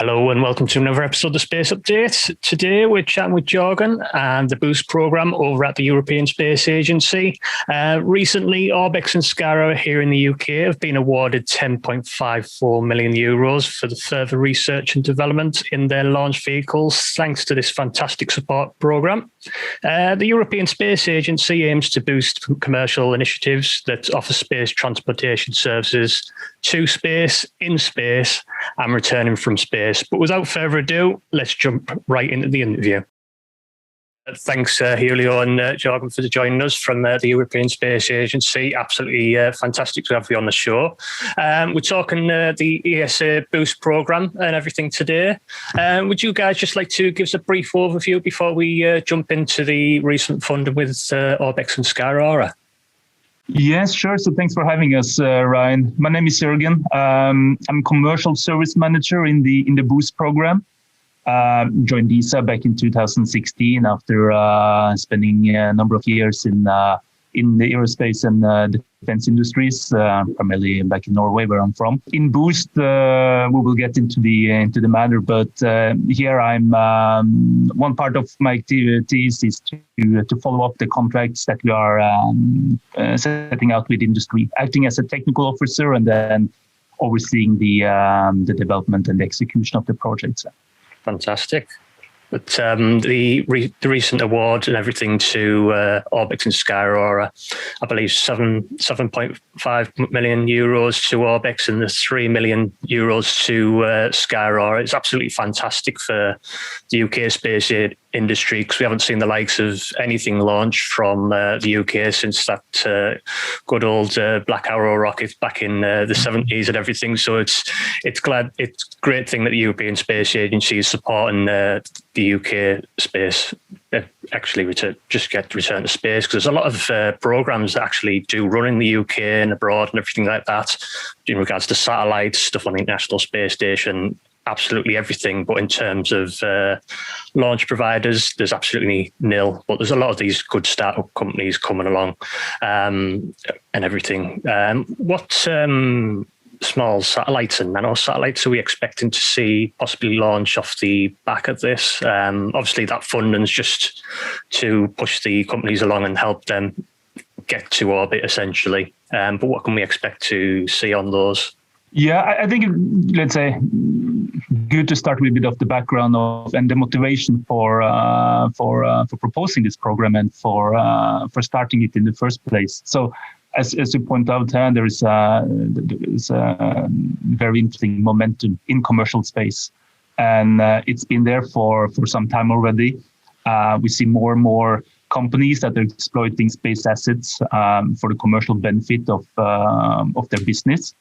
Hello and welcome to another episode of Space Update. Today we're chatting with Jorgen and the Boost Program over at the European Space Agency. Recently, Orbex and Skyrora here in the UK have been awarded €10.54 million for the further research and development in their launch vehicles, thanks to this fantastic support program. The European Space Agency aims to boost commercial initiatives that offer space transportation services to space, in space, and returning from space. But without further ado, let's jump right into the interview. Thanks, Julio and Jorgen, for joining us from the European Space Agency. Absolutely fantastic to have you on the show. We're talking the ESA Boost Program and everything today. Would you guys just like to give us a brief overview before we jump into the recent funding with Orbex and Skyrora? Yes, sure. So thanks for having us, Ryan. My name is Jorgen. I'm commercial service manager in the Boost program. Joined ESA back in 2016 after spending a number of years in the aerospace and defense industries, primarily back in Norway, where I'm from. In Boost, we will get into the matter, but here I'm one part of my activities is to follow up the contracts that we are setting out with industry, acting as a technical officer and then overseeing the development and the execution of the projects. Fantastic. But the recent award and everything to Orbex and Skyrora, I believe €7.5 million to Orbex and the €3 million to Skyrora. It's absolutely fantastic for the UK space industry because we haven't seen the likes of anything launched from the UK since that good old Black Arrow rocket back in the 70s and everything. So it's a great thing that the European Space Agency is supporting the UK space, actually return to space, because there's a lot of programs that actually do run in the UK and abroad and everything like that in regards to satellites, stuff on the International Space Station, absolutely everything. But in terms of launch providers, there's absolutely nil. But there's a lot of these good startup companies coming along and everything. What small satellites and nano-satellites are we expecting to see possibly launch off the back of this? Obviously, that funding is just to push the companies along and help them get to orbit, essentially. But what can we expect to see on those? Yeah, I think, let's say, good to start with a bit of the background and the motivation for proposing this program and for starting it in the first place. So, as you point out, there is a very interesting momentum in commercial space, and it's been there for some time already. We see more and more companies that are exploiting space assets for the commercial benefit of their business.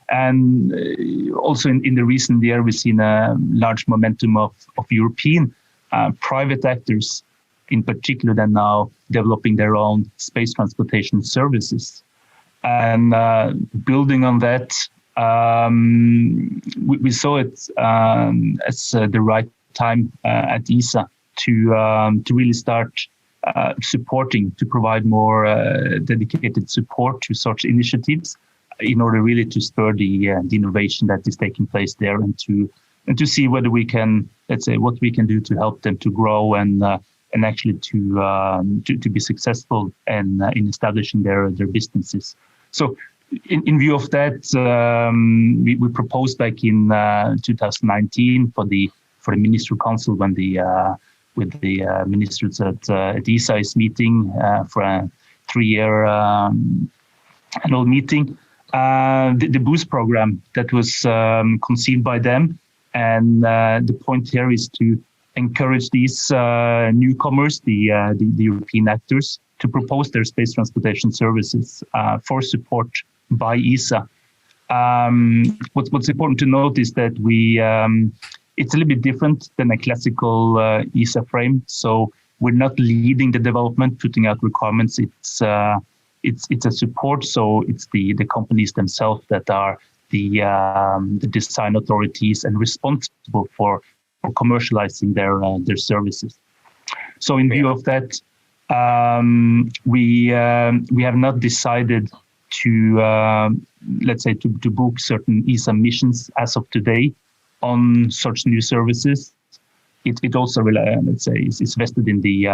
And also in the recent year, we've seen a large momentum of European private actors, in particular, than now developing their own space transportation services. And building on that, we saw it as the right time at ESA to really start supporting, to provide more dedicated support to such initiatives in order really to spur the innovation that is taking place there and to see whether we can, let's say, what we can do to help them to grow and actually to be successful in establishing their businesses. So in view of that, we proposed back in 2019 for the Ministerial Council when with the ministers at ESA is meeting for a 3-year annual meeting, the Boost program that was conceived by them. And the point here is to encourage these newcomers, the European actors, to propose their space transportation services for support by ESA. What's important to note is that it's a little bit different than a classical ESA frame. So we're not leading the development, putting out requirements. It's a support. So it's the companies themselves that are the design authorities and responsible for commercializing their services. So in view of that, we have not decided to let's say to book certain ESA missions as of today on such new services, it also let's say is vested in the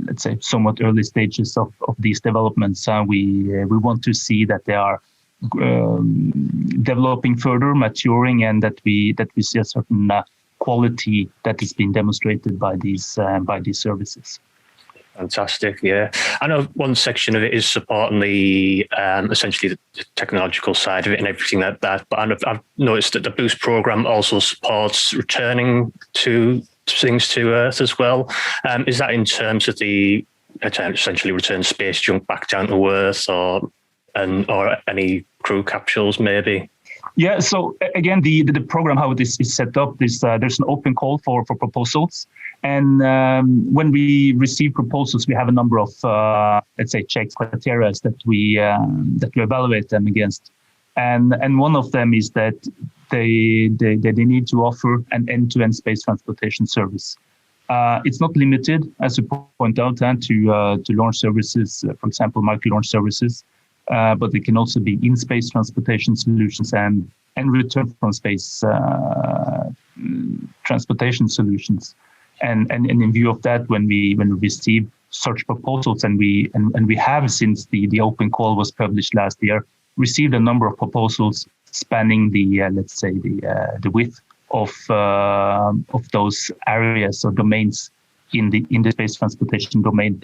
let's say somewhat early stages of these developments. We want to see that they are developing further, maturing, and that we see a certain quality that is being demonstrated by these services. Fantastic, yeah. I know one section of it is supporting the essentially the technological side of it and everything like that. But I've noticed that the Boost program also supports returning to things to Earth as well. Is that in terms of the essentially return space junk back down to Earth, or any crew capsules maybe? Yeah. So again, the program, how this is set up, there's an open call for proposals. And when we receive proposals, we have a number of, let's say, checks, criteria that we evaluate them against. And one of them is that they need to offer an end-to-end space transportation service. It's not limited, as you point out, to launch services, for example, micro-launch services, but they can also be in-space transportation solutions and return from space transportation solutions. And in view of that, when we receive such proposals, and we have, since the open call was published last year, received a number of proposals spanning the let's say the width of those areas or domains in the space transportation domain.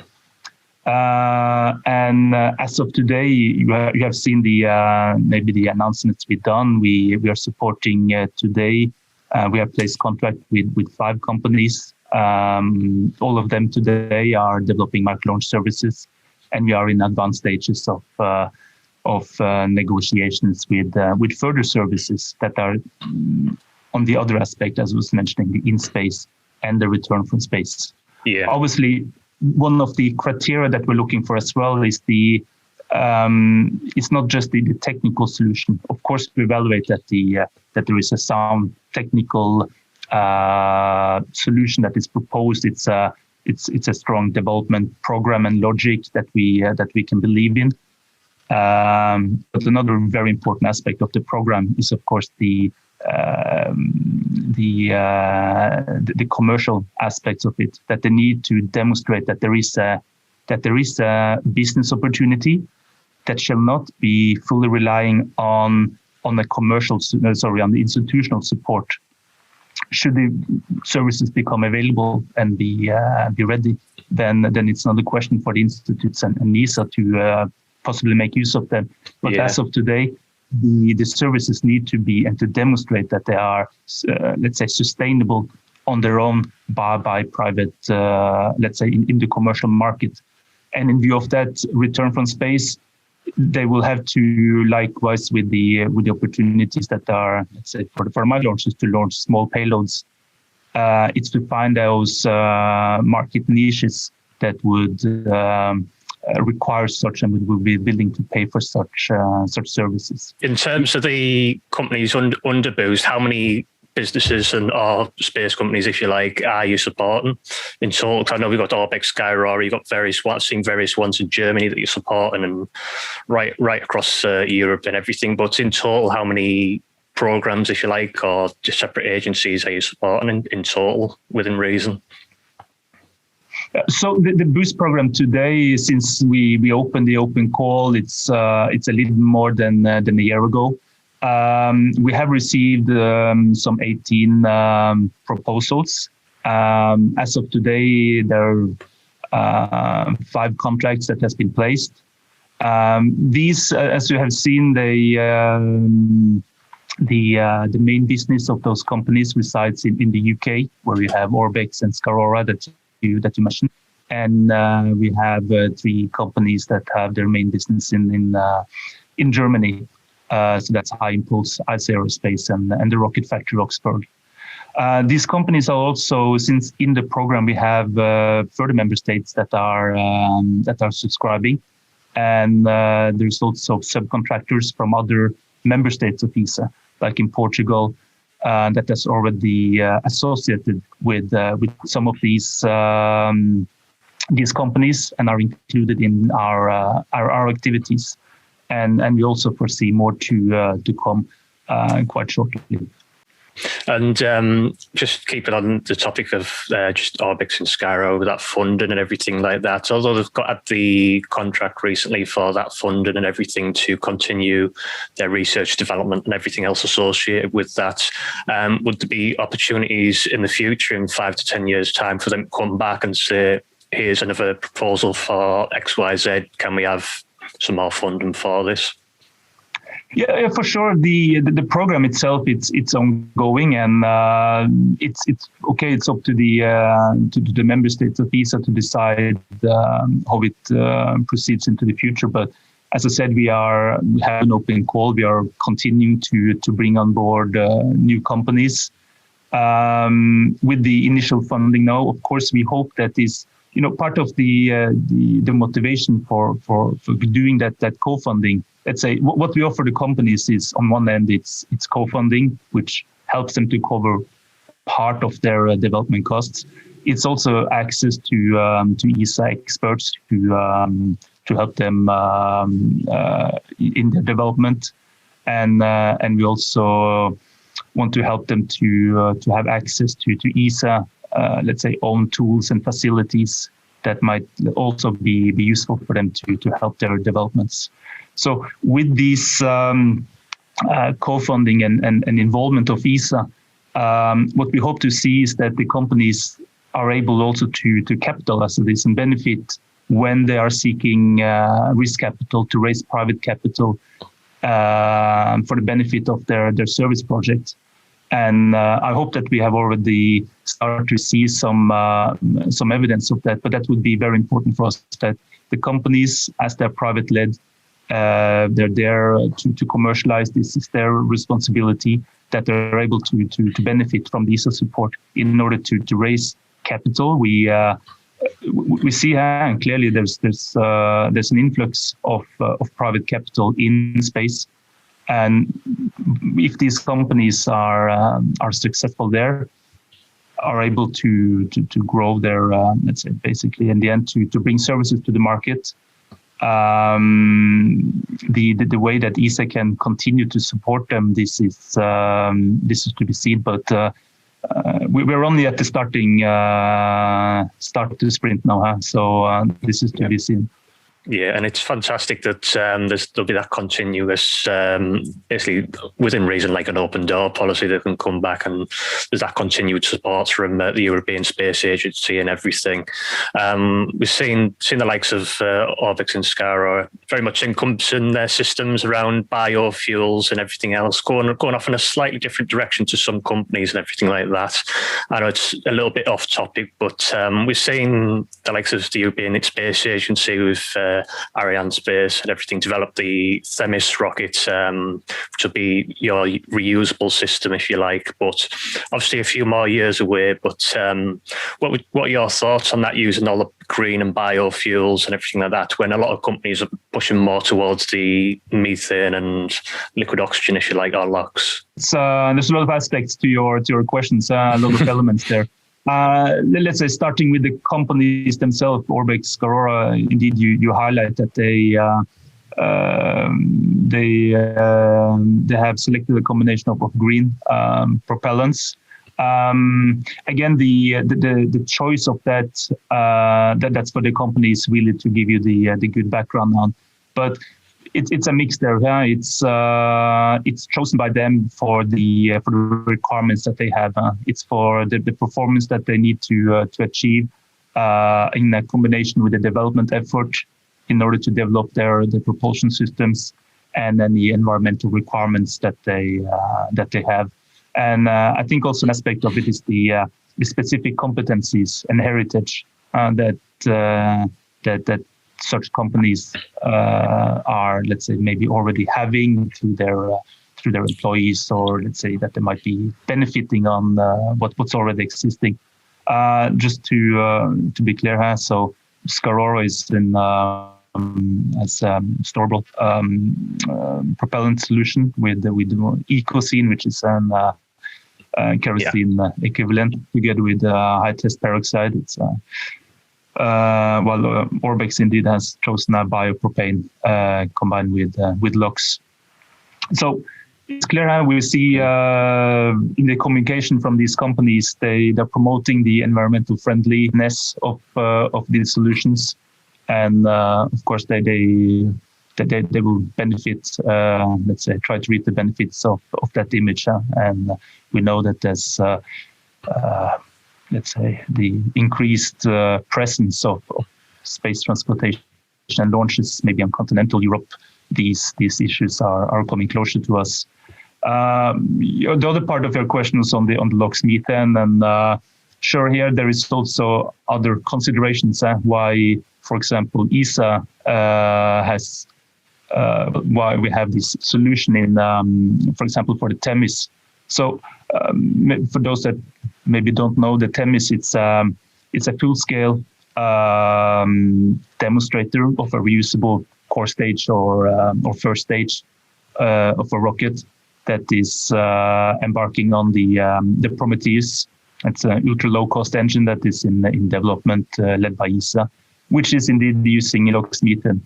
And as of today, you have seen maybe the announcements we've done. We are supporting today. We have placed contract with 5 companies. All of them today are developing micro-launch services, and we are in advanced stages of negotiations with further services that are on the other aspect, as I was mentioning, the in-space and the return from space. Yeah. Obviously, one of the criteria that we're looking for as well is it's not just the technical solution. Of course, we evaluate that that there is a sound technical solution that is proposed. It's a strong development program and logic that we can believe in. But another very important aspect of the program is, of course, the commercial aspects of it. That they need to demonstrate that there is a business opportunity that shall not be fully relying on the institutional support. Should the services become available and be ready, then it's not a question for the institutes and ESA to possibly make use of them. But as of today, the services need to be and to demonstrate that they are, let's say, sustainable on their own by private, let's say, in the commercial market. And in view of that, return from space, they will have to, likewise with the opportunities that are, let's say, for my launches to launch small payloads, it's to find those market niches that would require such and would be willing to pay for such services. In terms of the companies under Boost, how many businesses or space companies, if you like, are you supporting in total? I know we've got Orbex, Skyrora, you've got various ones in Germany that you're supporting, and right across Europe and everything. But in total, how many programs, if you like, or just separate agencies are you supporting in total, within reason? So the Boost program today, since we opened the open call, it's a little more than a year ago. We have received some 18 proposals. As of today, there are 5 contracts that has been placed. These, as you have seen, the main business of those companies resides in the UK, where we have Orbex and Skyrora that you mentioned, and we have 3 companies that have their main business in Germany. So that's High Impulse, ESA Aerospace, and the Rocket Factory Augsburg. These companies are also, since in the program we have further member states that are subscribing, and there's also subcontractors from other member states of ESA, like in Portugal, that is already associated with some of these companies and are included in our activities. And we also foresee more to come quite shortly. And just keeping on the topic of just Orbex and Skyrora with that funding and everything like that, although they've got the contract recently for that funding and everything to continue their research development and everything else associated with that, would there be opportunities in the future in 5 to 10 years' time for them to come back and say, here's another proposal for XYZ, can we have some more funding for this? Yeah, for sure. The program itself, it's ongoing, and it's okay. It's up to the member states of ESA to decide how it proceeds into the future. But as I said, we have an open call. We are continuing to bring on board new companies with the initial funding. Now, of course, we hope that is part of the motivation for doing that co-funding. Let's say what we offer the companies is, on one end, it's co-funding, which helps them to cover part of their development costs. It's also access to ESA experts to help them in their development, and we also want to help them to have access to ESA, let's say, own tools and facilities that might also be useful for them to help their developments. So with this co-funding and involvement of ESA, what we hope to see is that the companies are able also to capitalize on this and benefit when they are seeking risk capital, to raise private capital for the benefit of their service projects. And I hope that we have already started to see some evidence of that, but that would be very important for us, that the companies, as they're private-led, they're there to commercialize. This is their responsibility, that they're able to benefit from the ESA support in order to raise capital. We see and clearly there's an influx of private capital in space, and if these companies are successful there, are able to grow their let's say, basically in the end to bring services to the market. The way that ESA can continue to support them, this is to be seen. But we're only at the start of the sprint now, huh? So this is to be seen. Yeah, and it's fantastic that there'll be that continuous, basically within reason, like an open door policy that can come back, and there's that continued support from the European Space Agency and everything. We've seen the likes of Orbex and Skyrora very much encompassing their systems around biofuels and everything else, going off in a slightly different direction to some companies and everything like that. I know it's a little bit off topic, but we've seen the likes of the European Space Agency with Ariane Space and everything develop the THEMIS rocket, which will be your reusable system, if you like, but obviously a few more years away. But what are your thoughts on that, using all the green and biofuels and everything like that, when a lot of companies are pushing more towards the methane and liquid oxygen, if you like, or LOX? There's a lot of aspects to your questions, a lot of elements there. Let's say, starting with the companies themselves, Orbex, Skyrora, indeed, you highlight that they have selected a combination of green propellants. Again, the choice of that's for the companies really to give you the good background on, but it's a mix there. Yeah? It's chosen by them for the requirements that they have. It's for the performance that they need to achieve in a combination with the development effort in order to develop their propulsion systems, and then the environmental requirements that they have. And I think also an aspect of it is the specific competencies and heritage that such companies are, let's say, maybe already having through their employees, or let's say that they might be benefiting on what's already existing. Just to be clear, so Skyrora is as storable propellant solution with the EcoScene, which is an kerosene equivalent, together with high test peroxide. It's while Orbex indeed has chosen a biopropane combined with LOX. So it's clear how we see in the communication from these companies, they're promoting the environmental friendliness of these solutions, and of course they will benefit. Let's say, try to reap the benefits of that image, and we know that there's let's say the increased presence of space transportation and launches, maybe on continental Europe. These issues are coming closer to us. The other part of your question was on the LOX methane, and sure, here there is also other considerations why, for example, ESA has why we have this solution in, for example, for the THEMIS. So for those that maybe don't know, the THEMIS, it's a full-scale demonstrator of a reusable core stage or first stage of a rocket that is embarking on the Prometheus. It's an ultra low-cost engine that is in development, led by ESA, which is indeed using LOX methane.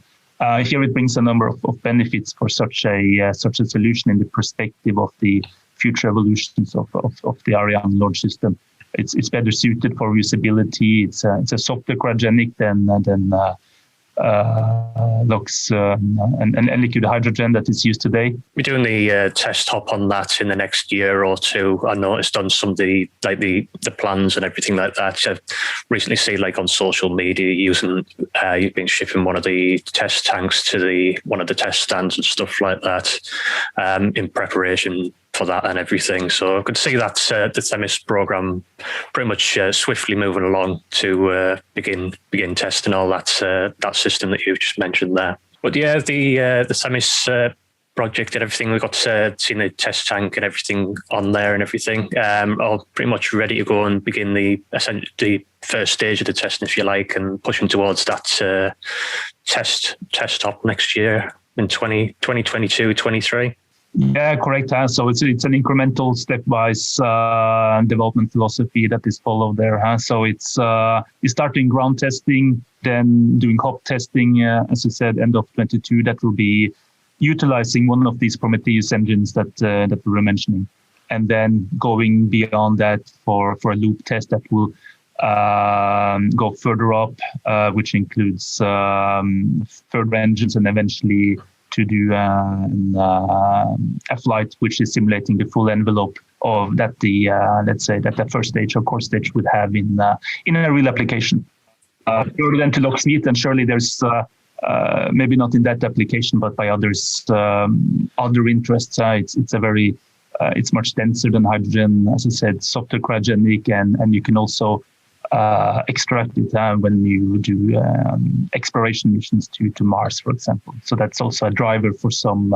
Here it brings a number of benefits for such a solution in the perspective of the future evolutions of the Ariane launch system. It's better suited for reusability. It's a softer cryogenic than LOX and liquid hydrogen that is used today. We're doing the test hop on that in the next year or two. I noticed on some of the plans and everything like that. I've recently seen on social media using you've been shipping one of the test tanks to one of the test stands and stuff like that in preparation for that and everything. So I could see that the THEMIS program pretty much swiftly moving along to begin testing all that system that you've just mentioned there. But yeah, the THEMIS project and everything, we've got seen the test tank and everything on there and everything, all pretty much ready to go and begin the first stage of the testing, if you like, and pushing towards that test top next year in 2022, 23. Yeah, correct. So it's an incremental, stepwise development philosophy that is followed there. So it's starting ground testing, then doing hop testing, as I said, end of 22. That will be utilizing one of these Prometheus engines that we were mentioning, and then going beyond that for a loop test that will go further up, which includes further engines, and eventually to do a flight which is simulating the full envelope of that let's say that first stage or core stage would have in a real application. Further than to LOX methane, and surely there's maybe not in that application, but by others, other interests. It's much denser than hydrogen, as I said, softer cryogenic, and you can also extract it when you do exploration missions to Mars, for example. So that's also a driver for some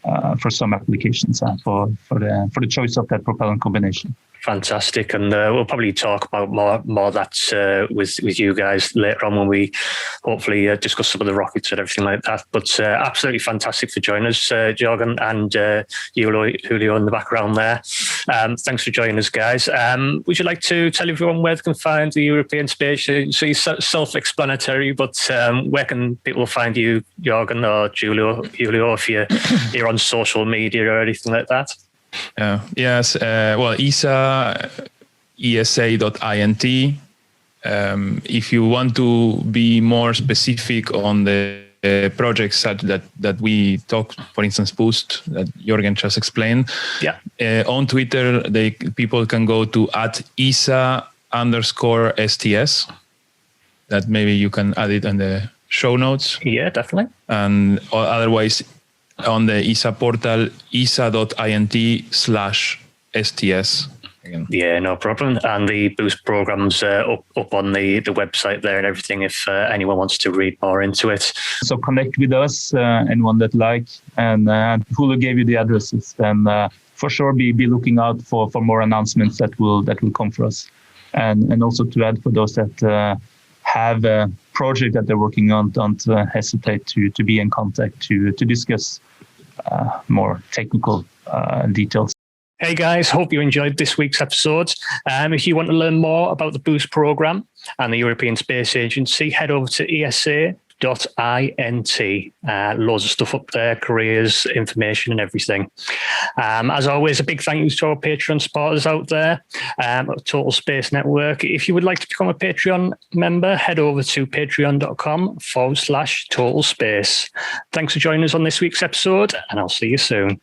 applications for the choice of that propellant combination. Fantastic, and we'll probably talk about more of that with you guys later on when we hopefully discuss some of the rockets and everything like that. But absolutely fantastic for joining us, Jorgen, and Julio in the background there. Thanks for joining us, guys. Would you like to tell everyone where they can find the European Space Agency? Self-explanatory, but where can people find you, Jorgen or Julio, if you're on social media or anything like that? Yes. Well, ESA, ESA.int. If you want to be more specific on the projects that we talked, for instance, Boost, that Jorgen just explained. Yeah. On Twitter, people can go to @ESA_STS. That maybe you can add it in the show notes. Yeah, definitely. And otherwise, on the ESA portal, esa.int/STS. Again. Yeah, no problem. And the Boost program's up on the website there and everything if anyone wants to read more into it. So connect with us, anyone that and Julio gave you the addresses. And for sure, be looking out for more announcements that will come for us. And also to add, for those that have a project that they're working on, don't hesitate to be in contact to discuss more technical details. Hey guys, hope you enjoyed this week's episode. If you want to learn more about the Boost program and the European Space Agency, head over to ESA Loads of stuff up there, careers, information and everything. As always, a big thank you to our Patreon supporters out there, Total Space Network. If you would like to become a Patreon member, head over to patreon.com/Total Space. Thanks for joining us on this week's episode, and I'll see you soon.